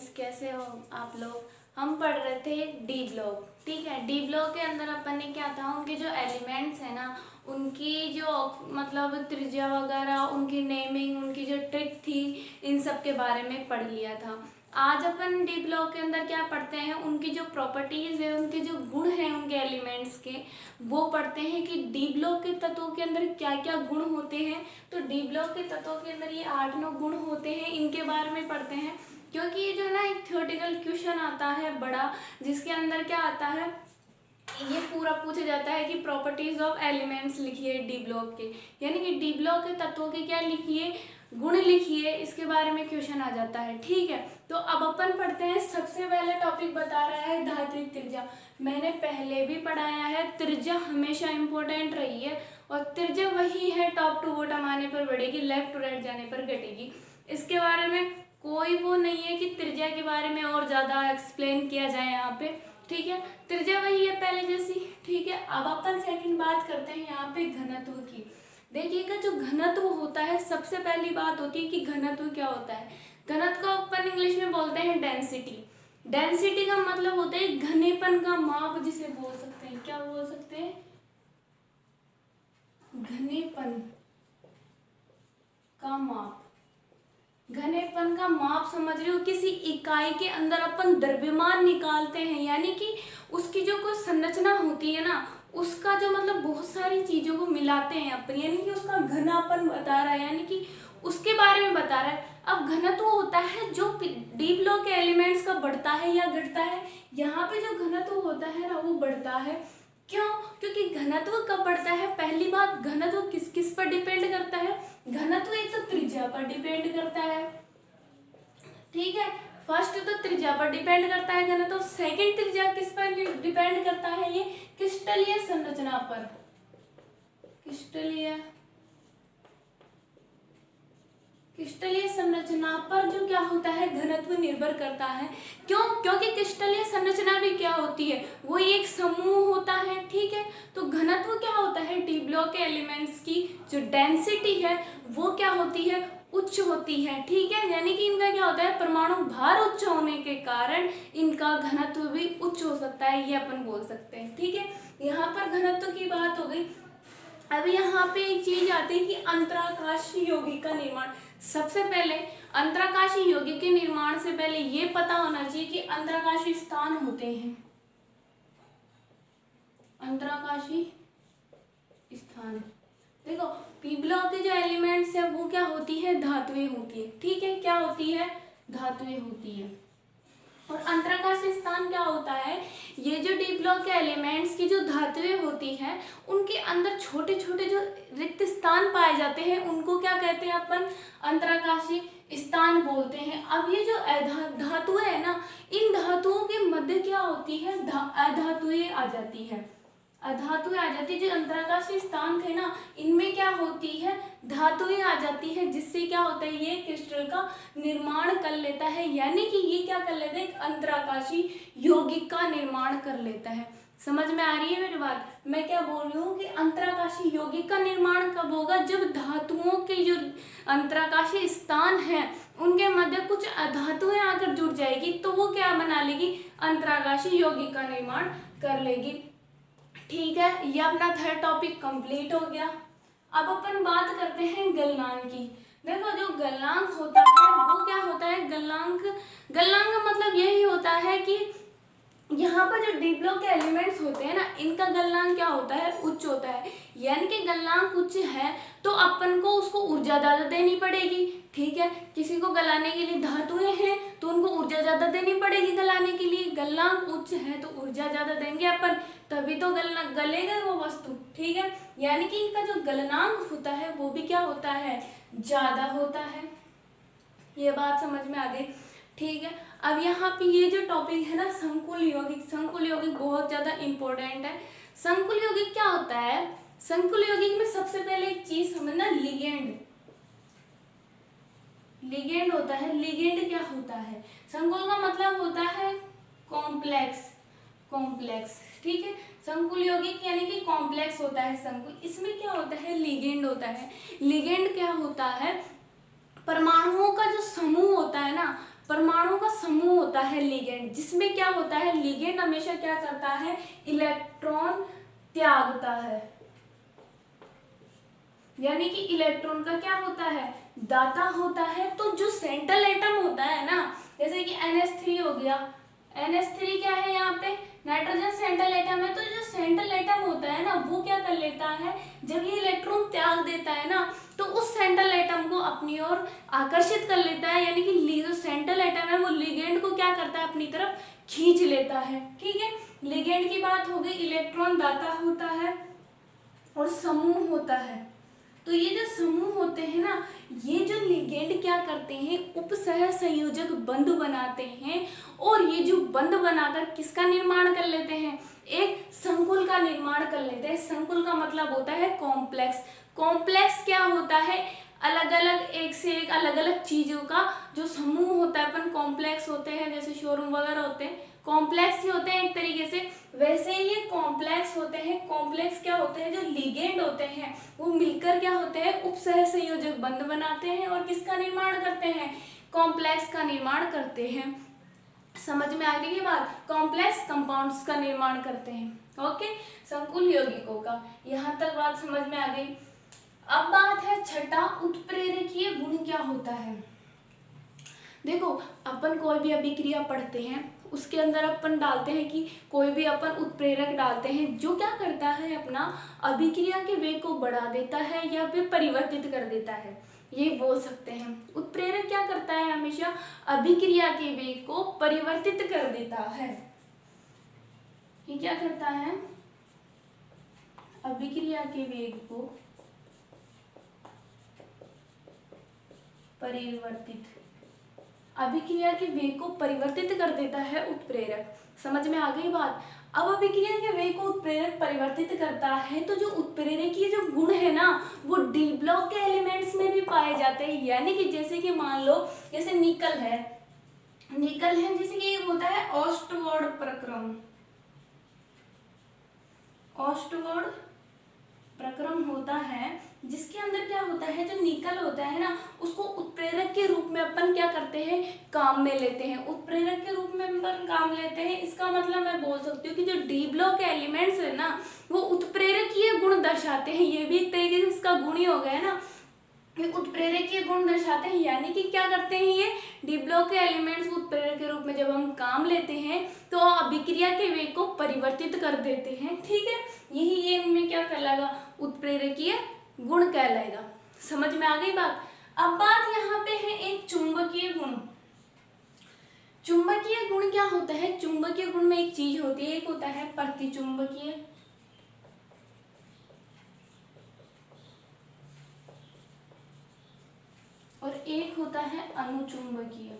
Guys, कैसे हो आप लोग। हम पढ़ रहे थे डी ब्लॉक। ठीक है, डी ब्लॉक के अंदर अपन ने क्या था, उनके जो एलिमेंट्स है ना, उनकी जो मतलब त्रिज्या वगैरह, उनकी नेमिंग, उनकी जो ट्रिक थी, इन सब के बारे में पढ़ लिया था। आज अपन डी ब्लॉक के अंदर क्या पढ़ते हैं, उनकी जो प्रॉपर्टीज है, उनके जो गुण हैं उनके एलिमेंट्स के, वो पढ़ते हैं कि डी ब्लॉक के तत्वों के अंदर क्या क्या गुण होते हैं। तो डी ब्लॉक के तत्वों के अंदर ये 8-9 गुण होते हैं, इनके बारे में पढ़ते हैं। क्योंकि ये जो है ना, एक थ्योरेटिकल क्वेश्चन आता है बड़ा, जिसके अंदर क्या आता है, ये पूरा पूछा जाता है कि प्रॉपर्टीज ऑफ एलिमेंट्स लिखिए डी ब्लॉक के, यानी कि डी ब्लॉक के तत्वों के क्या लिखिए, गुण लिखिए, इसके बारे में क्वेश्चन आ जाता है। ठीक है, तो अब अपन पढ़ते हैं। सबसे पहले टॉपिक बता रहा है धात्विक त्रिज्या। मैंने पहले भी पढ़ाया है, त्रिज्या हमेशा इंपॉर्टेंट रही है, और त्रिज्या वही है, टॉप टू बॉटम आने पर बढ़ेगी, लेफ्ट टू राइट जाने पर घटेगी। इसके बारे में कोई वो नहीं है कि त्रिज्या के बारे में और ज़्यादा एक्सप्लेन किया जाए यहाँ पे। ठीक है, त्रिज्या वही है पहले जैसी। ठीक है, अब अपन सेकंड बात करते हैं यहाँ पे घनत्व की। देखिएगा, जो घनत्व होता है, सबसे पहली बात होती है कि घनत्व क्या होता है। घनत्व को अपन इंग्लिश में बोलते हैं डेंसिटी। डेंसिटी का मतलब होता है घनेपन का माप, जिसे बोल सकते हैं, क्या बोल सकते हैं, घनेपन का माप। घनेपन का माप समझ रहे हो, किसी इकाई के अंदर अपन द्रव्यमान निकालते हैं, यानी कि उसकी जो कोई संरचना होती है ना, उसका जो मतलब बहुत सारी चीजों को मिलाते हैं अपन, यानी कि उसका घनापन बता रहा है, यानी कि उसके बारे में बता रहा है। अब घनत्व होता है जो डी ब्लॉक के एलिमेंट्स का बढ़ता है या घटता है। यहाँ पे जो घनत्व होता है ना, वो बढ़ता है। क्यों? क्योंकि घनत्व कब बढ़ता है, पहली बात, घनत्व किस किस पर डिपेंड करता है। घनत्व एक तो त्रिज्या पर डिपेंड करता है। ठीक है, फर्स्ट तो त्रिज्या पर डिपेंड करता है घनत्व। सेकंड, त्रिज्या किस पर डिपेंड करता है, ये क्रिस्टलीय संरचना पर। क्रिस्टलीय संरचना पर जो क्या होता है, घनत्व निर्भर करता है। क्यों? क्योंकि क्रिस्टलीय संरचना भी क्या होती है, वो एक समूह होता है। ठीक है, तो घनत्व क्या होता है, डी ब्लॉक के एलिमेंट्स की जो डेंसिटी है वो क्या होती है, उच्च होती है। ठीक है, यानी कि इनका क्या होता है, परमाणु भार उच्च होने के कारण इनका घनत्व भी उच्च हो सकता है, ये अपन बोल सकते हैं। ठीक है, यहाँ पर घनत्व की बात हो गई। अब यहाँ पे एक चीज आती है कि अंतराकाशीय यौगिक का निर्माण। सबसे पहले अंतराकाशीय यौगिक के निर्माण से पहले ये पता होना चाहिए कि अंतराकाशीय स्थान होते हैं। अंतराकाशीय स्थान, देखो पी ब्लॉक के जो एलिमेंट्स है वो क्या होती है, धातुएं होती है। ठीक है, क्या होती है, धातुएं होती है। और अंतराकाशीय स्थान क्या होता है, ये जो डी ब्लॉक के एलिमेंट्स की जो धातुएं होती हैं, उनके अंदर छोटे छोटे जो रिक्त स्थान पाए जाते हैं, उनको क्या कहते हैं अपन, अंतराकाशीय स्थान बोलते हैं। अब ये जो धातुएं है ना, इन धातुओं के मध्य क्या होती है, अधातुएं आ जाती है। अधातुएं आ जाती है, जो अंतराकाशीय स्थान थे ना, इनमें क्या होती है, धातुएं आ जाती है, जिससे क्या होता है, ये क्रिस्टल का निर्माण कर लेता है, यानी कि ये क्या कर लेता है, एक अंतराकाशीय यौगिक का निर्माण कर लेता है। समझ में आ रही है मेरी बात, मैं क्या बोल रही हूँ कि अंतराकाशीय यौगिक का निर्माण कब होगा, जब धातुओं के जो अंतराकाशीय स्थान है उनके मध्य कुछ अधातुएं आकर जुड़ जाएगी, तो वो क्या बना लेगी, अंतराकाशीय यौगिक का निर्माण कर लेगी। ठीक है, ये अपना थर्ड टॉपिक कंप्लीट हो गया। अब अपन बात करते हैं गलनांक की। देखो, जो गलनांक होता है वो क्या होता है, गलनांक का मतलब यही होता है कि यहाँ पर जो डी ब्लॉक के एलिमेंट्स होते हैं ना, इनका गलनांक क्या होता है, उच्च होता है। यानी कि गलनांक उच्च है तो अपन को उसको ऊर्जा ज़्यादा देनी पड़ेगी। ठीक है, किसी को गलाने के लिए धातुएं हैं तो उनको ऊर्जा ज़्यादा देनी पड़ेगी गलाने के लिए। गलनांक उच्च है तो ऊर्जा ज़्यादा देंगे अपन, तभी तो गलेगा वो वस्तु। ठीक है, यानी कि इनका जो गलनांक होता है वो भी क्या होता है, ज़्यादा होता है। ये बात समझ में आ गई। ठीक है, अब यहाँ पे ये जो टॉपिक है ना, संकुल यौगिक। संकुल यौगिक बहुत ज़्यादा इंपॉर्टेंट है। संकुल यौगिक क्या होता है, संकुल यौगिक में सबसे पहले एक चीज समझना, लिगेंड। लिगेंड होता है। लिगेंड क्या होता है, संकुल का मतलब होता है कॉम्प्लेक्स। ठीक है, संकुल यौगिक यानी कि कॉम्प्लेक्स होता है संकुल। इसमें क्या होता है, लिगेंड होता है। लिगेंड क्या होता है, परमाणुओं का जो समूह होता है ना, परमाणुओं का समूह होता है लिगेंड, जिसमें क्या होता है, लिगेंड हमेशा क्या करता है, इलेक्ट्रॉन त्यागता है, यानी कि इलेक्ट्रॉन का क्या होता है, दाता होता है। तो जो सेंट्रल एटम होता है ना, जैसे कि NH3 हो गया, NH3 क्या है यहाँ पे, नाइट्रोजन सेंट्रल एटम है। तो जो सेंट्रल एटम होता है ना, वो क्या कर लेता है, जब ये इलेक्ट्रॉन त्याग देता है ना, तो उस सेंट्रल एटम को अपनी ओर आकर्षित कर लेता है, यानी कि जो सेंट्रल एटम है वो लिगेंड को क्या करता है, अपनी तरफ खींच लेता है। ठीक है, लिगेंड की बात हो गई। इलेक्ट्रॉन दाता होता है और समूह होता है। तो ये जो समूह होते हैं ना, ये जो लिगेंड क्या करते हैं, उपसह संयोजक बंध बनाते हैं, और ये जो बंध बनाकर किसका निर्माण कर लेते हैं, एक संकुल का निर्माण कर लेते हैं। संकुल का मतलब होता है कॉम्प्लेक्स। कॉम्प्लेक्स क्या होता है, अलग अलग, एक से एक अलग अलग चीजों का जो समूह होता है, अपन कॉम्प्लेक्स होते हैं, जैसे शोरूम वगैरह होते हैं, कॉम्प्लेक्स ही होते हैं एक तरीके से, वैसे ही ये कॉम्प्लेक्स होते हैं। कॉम्प्लेक्स क्या होते हैं, जो लिगेंड होते हैं वो मिलकर क्या होते हैं, उपसह संयोजक बंध बनाते हैं और किसका निर्माण करते हैं, कॉम्प्लेक्स का निर्माण करते हैं। समझ में आ गई ये बात, कॉम्प्लेक्स कंपाउंड्स का निर्माण करते हैं। ओके, संकुल यौगिकों का, यहाँ तक बात समझ में आ गई। अब बात है छठा, उत्प्रेरकीय गुण क्या होता है। देखो, अपन कोई भी अभिक्रिया पढ़ते हैं, उसके अंदर अपन डालते हैं कि कोई भी अपन उत्प्रेरक डालते हैं, जो क्या करता है, अपना अभिक्रिया के वेग को बढ़ा देता है या फिर परिवर्तित कर देता है, ये बोल सकते हैं। उत्प्रेरक क्या करता है, हमेशा अभिक्रिया के वेग को परिवर्तित कर देता है। ये क्या करता है, अभिक्रिया के वेग को परिवर्तित, अभिक्रिया के वेग को परिवर्तित कर देता है उत्प्रेरक। समझ में आ गई बात। अब अभिक्रिया के वेग को उत्प्रेरक परिवर्तित करता है, तो जो उत्प्रेरकीय जो गुण है ना, वो डी ब्लॉक के एलिमेंट्स में भी पाए जाते हैं। यानी कि जैसे कि मान लो, जैसे निकल है, निकल है, जैसे कि एक होता है ऑस्टवर्ड प्रक्रम, ऑस्टवर्ड प्रक्रम होता है, जिसके अंदर क्या होता है, जो निकल होता है ना, उसको उत्प्रेरक के रूप में अपन क्या करते हैं, काम में लेते हैं। उत्प्रेरक के रूप में अपन काम लेते हैं, इसका मतलब मैं बोल सकती हूँ कि जो डी ब्लॉक एलिमेंट्स है ना, वो उत्प्रेरकीय गुण दर्शाते हैं। ये भी एक तरीके से इसका गुण ही हो गया ना, उत्प्रेरकीय गुण दर्शाते हैं। यानी कि क्या करते हैं, ये डी ब्लॉक के एलिमेंट्स को उत्प्रेरक के रूप में जब हम काम लेते हैं, तो अभिक्रिया के वेग को परिवर्तित कर देते हैं। ठीक है, यही ये इनमें क्या कहलाएगा, उत्प्रेरकीय गुण कहलाएगा। समझ में आ गई बात। अब बात यहाँ पे है एक चुंबकीय गुण। चुंबकीय गुण क्या होता है, चुंबकीय गुण में एक चीज होती है, एक होता है प्रतिचुंबकीय, और एक होता है अनुचुंबकीय।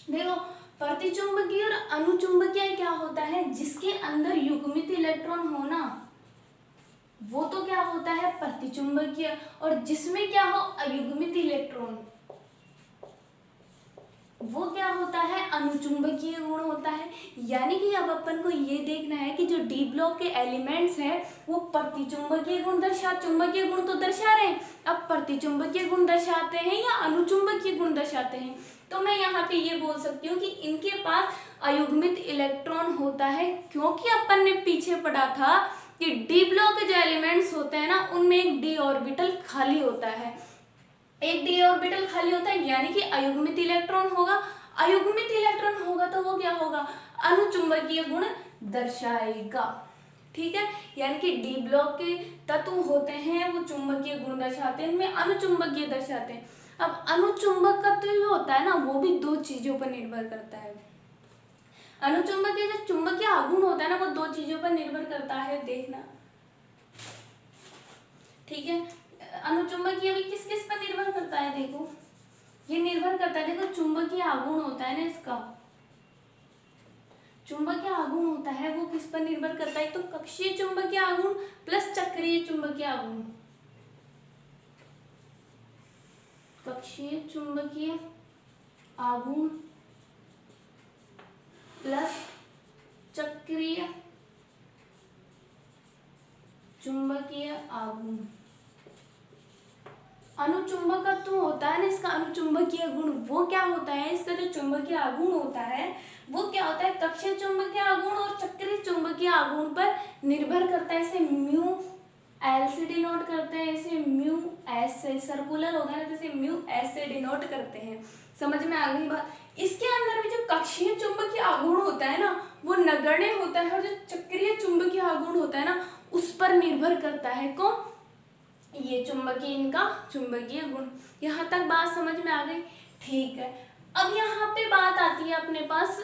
देखो, प्रतिचुंबकीय और अनुचुंबकीय क्या होता है, जिसके अंदर युग्मित इलेक्ट्रॉन हो ना, वो तो क्या होता है प्रतिचुंबकीय, और जिसमें क्या हो अयुग्मित इलेक्ट्रॉन, वो क्या होता है अनुचुंबकीय गुण होता है। यानी कि अब अपन को ये देखना है कि जो डी ब्लॉक के एलिमेंट्स हैं वो प्रतिचुंबकीय गुण चुंबकीय गुण तो दर्शा रहे हैं, अब प्रतिचुंबकीय गुण दर्शाते हैं या अनुचुंबकीय गुण दर्शाते हैं। तो मैं यहाँ पे ये बोल सकती हूँ कि इनके पास अयुग्मित इलेक्ट्रॉन होता है, क्योंकि अपन ने पीछे पढ़ा था कि डी ब्लॉक के जो एलिमेंट्स होते हैं ना, उनमें एक डी ऑर्बिटल खाली होता है, एक डी ऑर्बिटल खाली होता है, यानी कि अयुग्मित इलेक्ट्रॉन होगा। अयुग्मित इलेक्ट्रॉन होगा तो वो क्या होगा, अनुचुंबकीय गुण दर्शाएगा। ठीक है, यानी कि डी ब्लॉक के तत्व होते हैं वो चुंबकीय गुण दर्शाते हैं, इनमें अनुचुंबकीय दर्शाते हैं। अब अनुचुंबकत्व जो होता है ना, वो भी दो चीजों पर निर्भर करता है। अनुचुंबकीय जो चुंबकीय आघूर्ण होता है ना, वो दो चीजों पर निर्भर करता है, देखना। ठीक है, अनुचुंबकीय भी किस किस पर निर्भर करता है, देखो ये निर्भर करता है, देखो चुंबकीय आघूर्ण होता है ना, इसका चुंबकीय आघूर्ण होता है वो किस पर निर्भर करता है, तो कक्षीय चुंबकीय आघूर्ण प्लस चक्रीय चुंबकीय आघूर्ण, कक्षीय चुंबकीय आघूर्ण प्लस चक्रीय चुंबकीय आघूर्ण। अनुचुंबकत्व होता है ना, इसका अनुचुंबकीय गुण वो क्या होता है, इसका जो चुंबकीय आघूर्ण होता है वो क्या होता है, कक्षीय चुंबकीय आघूर्ण और चक्रीय चुंबकीय आघूर्ण पर निर्भर करता है। इसे म्यू एल से डिनोट करते हैं, इसे म्यू एस से, सर्कुलर हो गया ना, जैसे म्यू एस से डिनोट करते हैं। समझ में आ गई बात। इसके अंदर भी जो कक्षीय चुंबकीय आघूर्ण होता है ना वो नगण्य होता है, और जो चक्रीय चुंबकीय आघूर्ण होता है ना उस पर निर्भर करता है। कौन? ये चुंबकीय, इनका चुंबकीय गुण। यहाँ तक बात समझ में आ गई? ठीक है। अब यहाँ पे बात आती है अपने पास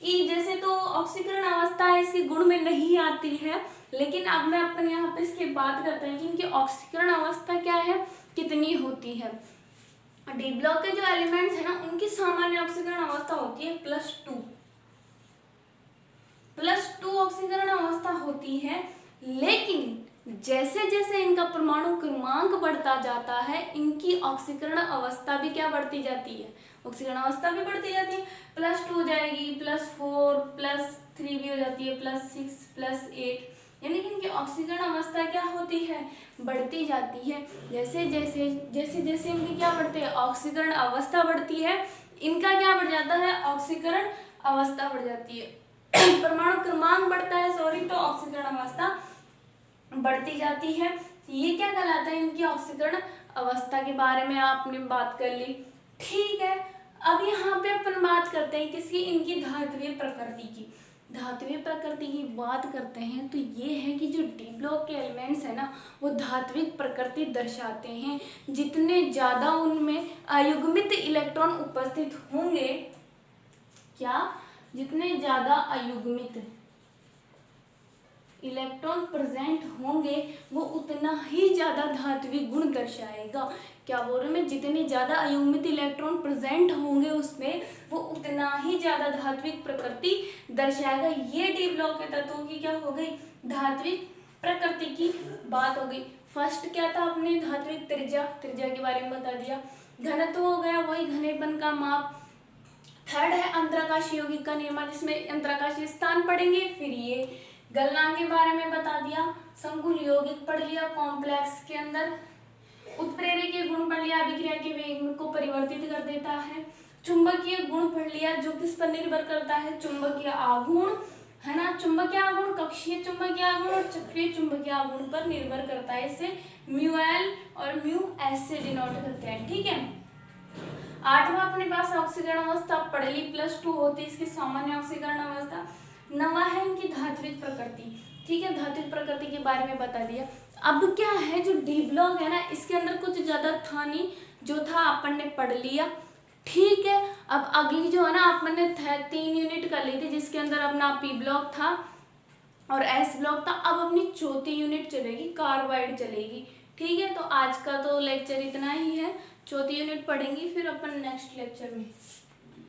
कि जैसे तो ऑक्सीकरण अवस्था है इसके गुण में नहीं आती है, लेकिन अब मैं अपन यहाँ पे इसकी बात करते हैं कि इनकी ऑक्सीकरण अवस्था क्या है, कितनी होती है। डी ब्लॉक के जो एलिमेंट्स है ना उनकी सामान्य ऑक्सीकरण अवस्था होती है +2 ऑक्सीकरण अवस्था होती है। लेकिन जैसे जैसे इनका परमाणु क्रमांक बढ़ता जाता है इनकी ऑक्सीकरण अवस्था भी क्या बढ़ती जाती है, ऑक्सीकरण अवस्था भी बढ़ती जाती है। +2 हो जाएगी, +4, +3 भी हो जाती है, +6, +8, यानी कि इनकी ऑक्सीकरण अवस्था क्या होती है, बढ़ती जाती है। जैसे जैसे इनकी क्या बढ़ती है, ऑक्सीकरण अवस्था बढ़ती है, इनका क्या बढ़ जाता है, ऑक्सीकरण अवस्था बढ़ जाती है। परमाणु क्रमांक बढ़ता है, तो ऑक्सीकरण अवस्था बढ़ती जाती है। ये क्या कहलाता है, इनकी ऑक्सीकरण अवस्था के बारे में आपने बात कर ली। ठीक है, अब यहाँ पे अपन बात करते हैं किसकी, इनकी धात्विक प्रकृति की। धात्विक प्रकृति की बात करते हैं तो ये है कि जो डी ब्लॉक के एलिमेंट्स है ना वो धात्विक प्रकृति दर्शाते हैं। जितने ज्यादा उनमें अयुग्मित इलेक्ट्रॉन उपस्थित होंगे, क्या, जितने ज्यादा अयुग्मित इलेक्ट्रॉन प्रेजेंट होंगे वो उतना ही ज्यादा धात्विक गुण दर्शाएगा। क्या बोल रहे मैं, जितने ज्यादा अयुग्मित इलेक्ट्रॉन प्रेजेंट होंगे उसमें वो उतना ही ज्यादा धात्विक प्रकृति दर्शाएगा। ये डी ब्लॉक के तत्वों की क्या हो गई, धात्विक प्रकृति की बात हो गई। फर्स्ट क्या था अपने, धात्विक त्रिज्या के बारे में बता दिया। घनत्व हो गया वही घनेपन का माप। थर्ड है अंतराकाशीय यौगिक का निर्माण, जिसमें अंतराकाशीय स्थान पढ़ेंगे। फिर ये गलनांक के बारे में बता दिया, संकुल यौगिक पढ़ लिया कॉम्प्लेक्स के अंदर, उत्प्रेरकीय गुण पढ़ लिया, अभिक्रिया के वेग को परिवर्तित कर देता है। चुंबकीय गुण पढ़ लिया जो किस पर निर्भर करता है, चुंबकीय आघूर्ण है ना, चुंबकीय आघूर्ण, कक्षीय चुंबकीय आघूर्ण और चक्रीय चुंबकीय आघूर्ण पर निर्भर करता है। इसे म्यू एल और म्यू एस से डिनोट करते हैं। ठीक है, 8वां अपने पास ऑक्सीकरण अवस्था पढ़ ली, +2 होती है इसकी सामान्य ऑक्सीकरण अवस्था। 9वां है इनकी धात्विक प्रकृति। ठीक है, धात्विक प्रकृति के बारे में बता दिया। अब क्या है, जो डी ब्लॉक है ना इसके अंदर कुछ ज्यादा था नहीं, जो था अपन ने पढ़ लिया। ठीक है, अब अगली जो है ना अपन ने 3 यूनिट कर ली थी, जिसके अंदर अपना पी ब्लॉक था और एस ब्लॉक था। अब अपनी चौथी यूनिट चलेगी, कार्बाइड चलेगी। ठीक है, तो आज का तो लेक्चर इतना ही है, चौथी यूनिट पढ़ेंगी फिर अपन नेक्स्ट लेक्चर में।